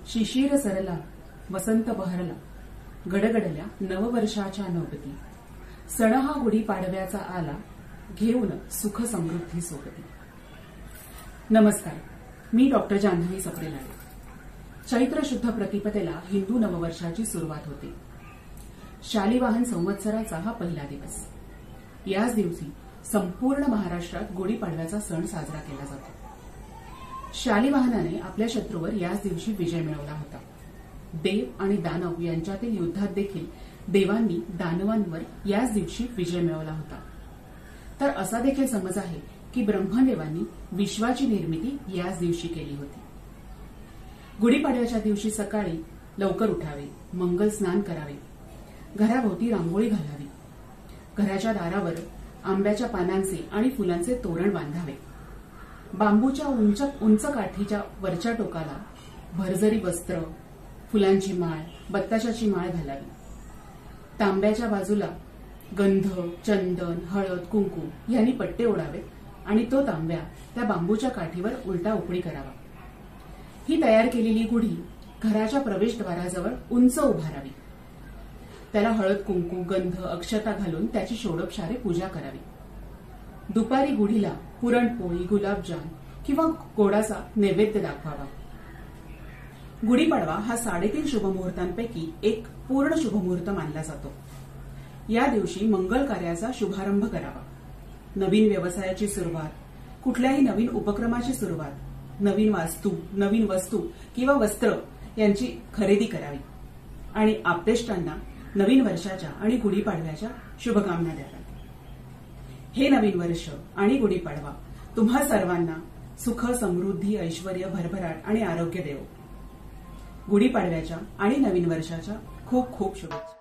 शिशिर सरला वसंत बहरला गडगडल्या नववर्षाच्या नवगती सण हा गुढी पाडव्याचा आला घेऊन सुख समृद्धी सोबती। नमस्कार, मी डॉक्टर जान्हवी सप्रेलाडे। चैत्र शुद्ध प्रतिपदेला हिंदू नववर्षाची सुरुवात होते। शालिवाहन संवत्सराचा हा पहिला दिवस। याच दिवशी संपूर्ण महाराष्ट्रात गुढीपाडव्याचा सण साजरा केला जातो। शालिवाहनाने आपल्या शत्रूवर याच दिवशी विजय मिळवला होता। देव आणि दानव यांच्यातील युद्धात देखील देवांनी दानवांवर याच दिवशी विजय मिळवला होता। तर असा देखील समज आहे की ब्रह्मदेवांनी विश्वाची निर्मिती याच दिवशी केली होती। गुढीपाडव्याच्या दिवशी सकाळी लवकर उठावे, मंगल स्नान करावे, घराभोवती रांगोळी घालावी, घराच्या दारावर आंब्याच्या पानांचे आणि फुलांचे तोरण बांधावे, बांबूच्या उंच काठीच्या वरच्या टोकाला भरजरी वस्त्र, फुलांची माळ, बत्ताशाची माळ घालावी, तांब्याच्या बाजूला गंध, चंदन, हळद, कुंकू यांनी पट्टे ओढावेत आणि तो तांब्या त्या बांबूच्या काठीवर उलटा उपडी करावा। ही तयार केलेली गुढी घराच्या प्रवेशद्वाराजवळ उंच उभारावी। त्याला हळद, कुंकू, गंध, अक्षता घालून त्याची षोडोपचारे पूजा करावी। दुपारी गुढीला पुरणपोळी, गुलाबजाम किंवा गोडाचा नैवेद्य दाखवावा। गुढीपाडवा हा 3.5 शुभमुहूर्तांपैकी एक पूर्ण शुभमुहूर्त मानला जातो। या दिवशी मंगल कार्याचा शुभारंभ करावा। नवीन व्यवसायाची सुरुवात, कुठल्याही नवीन उपक्रमाची सुरुवात, नवीन वास्तू, नवीन वस्तू किंवा वस्त्र यांची खरेदी करावी आणि आप्तेष्टांना नवीन वर्षाच्या आणि गुढीपाडव्याच्या शुभकामना द्याव्यात। हे नवीन वर्ष आणि गुढीपाडवा तुम्हा सर्वांना सुख, समृद्धी, ऐश्वर्य, भरभराट आणि आरोग्य देवो। गुढीपाडव्याच्या आणि नवीन वर्षाच्या खूप खूप शुभेच्छा।